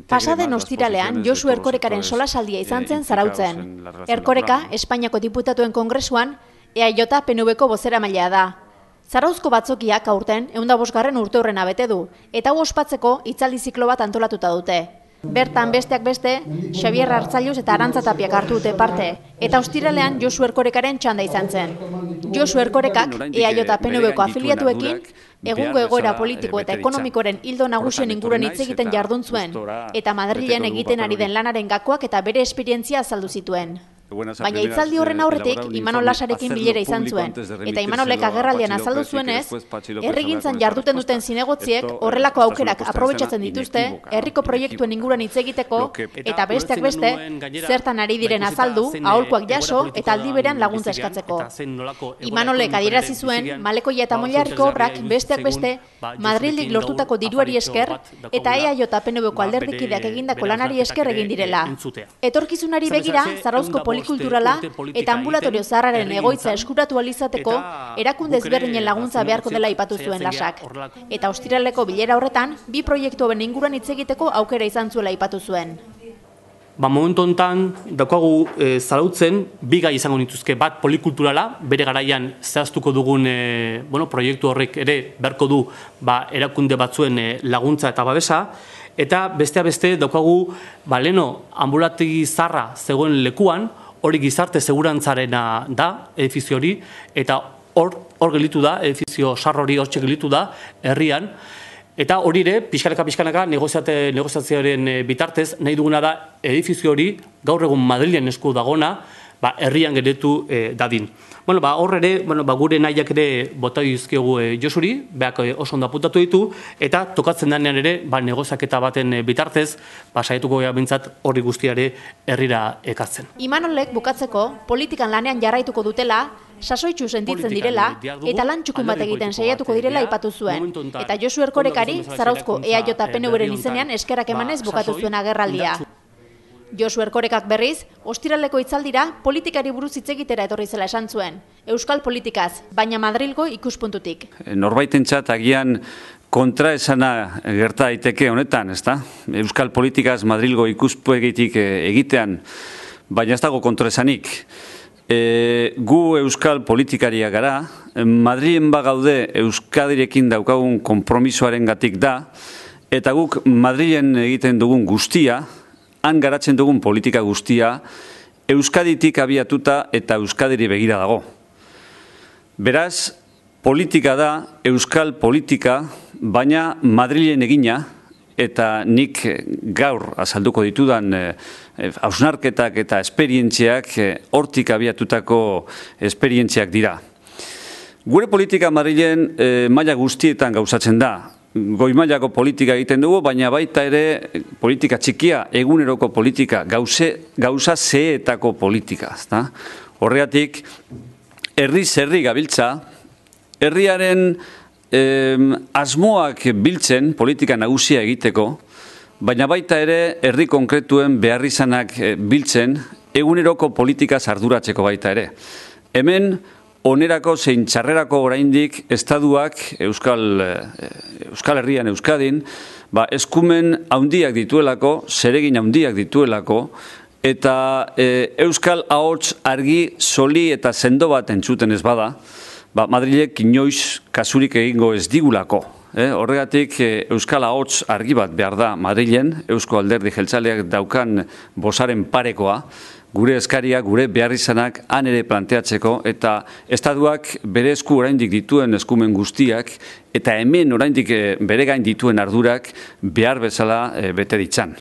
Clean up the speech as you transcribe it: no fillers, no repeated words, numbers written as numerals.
Pasaden ostiralean Josu Erkorekaren solasaldia izan zen Zarautzen. Erkoreka, Espainiako Diputatuen Kongresuan, EAJ PNV-ko bozeramailea da. Zarauzko batzokiak aurten 105. urteurrena bete du, eta hau ospatzeko hitzaldi ziklo bat antolatuta dute. Bertan besteak beste, Xabier Artzailuz eta Arantza Tapiak hartu dute parte, eta ostiralean Josu Erkorekaren txanda izan zen. Josu Erkorekak EAJ PNV-ko afiliatuekin egungo egoera politiko eta ekonomikoren ildo nagusien inguruan hitz egiten jardun zuen, eta Madrilen egiten ari den lanaren gakoak eta bere esperientzia azaldu zituen. Baina hitzaldi horren aurretik Imanol Lasarekin bilera izan zuen, eta Imanolek agerraldian azaldu zuenez, herrigintzan jarduten duten zinegotziek horrelako aukerak aprobetxatzen dituzte, herriko proiektuen inguruan hitz egiteko, eta besteak beste, zertan ari diren azaldu, aholkuak jaso eta aldi berean laguntza eskatzeko. Imanolek adierazi zuen, Malekoia eta Moilarriko obrak besteak beste, Madrildik lortutako diruari esker, eta EAJ PNV-ko alderdikideak egindako lanari esker egin direla. Etorkizunari begira, Zarauzko polikulturala eta ambulatorio zaharraren egoitza eskuratu alizateko erakunde ezberdinen laguntza beharko dela aipatu zuen Lasak. Eta ostiraleko bilera horretan, bi proiektu hoben inguruan hitz egiteko aukera izan zuela aipatu zuen. Momentu honetan, daukagu Zarautzen, bi gai izango nituzke, bat polikulturala, bere garaian zehaztuko dugun proiektu horrek ere beharko du erakunde batzuen laguntza eta babesa, eta besteak beste daukagu leno ambulategi zarra zegoen lekuan, hori gizarte segurantzarena da, edifizio hori, eta hor gelitu da, edifizio sarro hori hortxe gelitu da, herrian, eta hori ere, pixkanaka negoziazioaren bitartez, nahi duguna da, edifizio hori, gaur egun Madrilen esku dagona, herrian geletu dadin. Hor ere, gure nahiak ere bota dizkiogu Josuri, beak oso ondo apuntatu ditu, eta tokatzen denean ere, negoziaketa baten bitartez, saietuko gara bintzat hori guztiare herrira ekartzen. Imanolek bukatzeko, politikan lanean jarraituko dutela, sasoitsu sentitzen direla, eta lan txukun bat egiten saiatuko direla aipatu zuen. Eta Josu Erkorekari, Zarauzko EAJ PNV-ren izenean eskerrak emanez bukatu zuen agerraldia. Josu Erkorekak berriz, ostiraleko hitzaldira politikari buruz hitz egitera etorri zela esan zuen. Euskal politikaz, baina Madrilgo ikuspuntutik. Norbaitentzat agian kontraesana gerta daiteke honetan, ezta? Euskal politikaz Madrilgo ikuspegitik egitean, baina ez dago kontraesanik. Gu euskal politikaria gara, Madrilen bagaude Euskadirekin daukagun konpromisoarengatik da, eta guk Madrilen egiten dugun guztia, han garatzen dugun politika guztia, Euskaditik abiatuta eta Euskadiri begira dago. Beraz, politika da, euskal politika, baina Madrilen egina, eta nik gaur azalduko ditudan hausnarketak eta esperientziak hortik abiatutako esperientziak dira. Gure politika Madrilen maila guztietan gauzatzen da. Goi mailako politika egiten dugu, baina baita ere politika txikia, eguneroko politika, gauza zehetako politika. Horregatik, herri gabiltza, herriaren asmoak biltzen politika nagusia egiteko, baina baita ere herri konkretuen beharrizanak biltzen eguneroko politika arduratzeko baita ere. Hemen, onerako zein txarrerako oraindik estaduak Euskal Herrian Euskadin eskumen handiak dituelako, zeregin handiak dituelako, eta Euskal ahots argi, soli eta sendo bat entzuten ez bada, Madrilek inoiz kasurik egingo ez digulako. Horregatik Euskal ahots argi bat behar da Madrilen, Eusko Alderdi Jeltzaleak daukan bosaren parekoa, gure eskaria, gure beharrizanak han ere planteatzeko, eta estatuak bere esku oraindik dituen eskumen guztiak, eta hemen oraindik bere gain dituen ardurak behar bezala bete ditzan.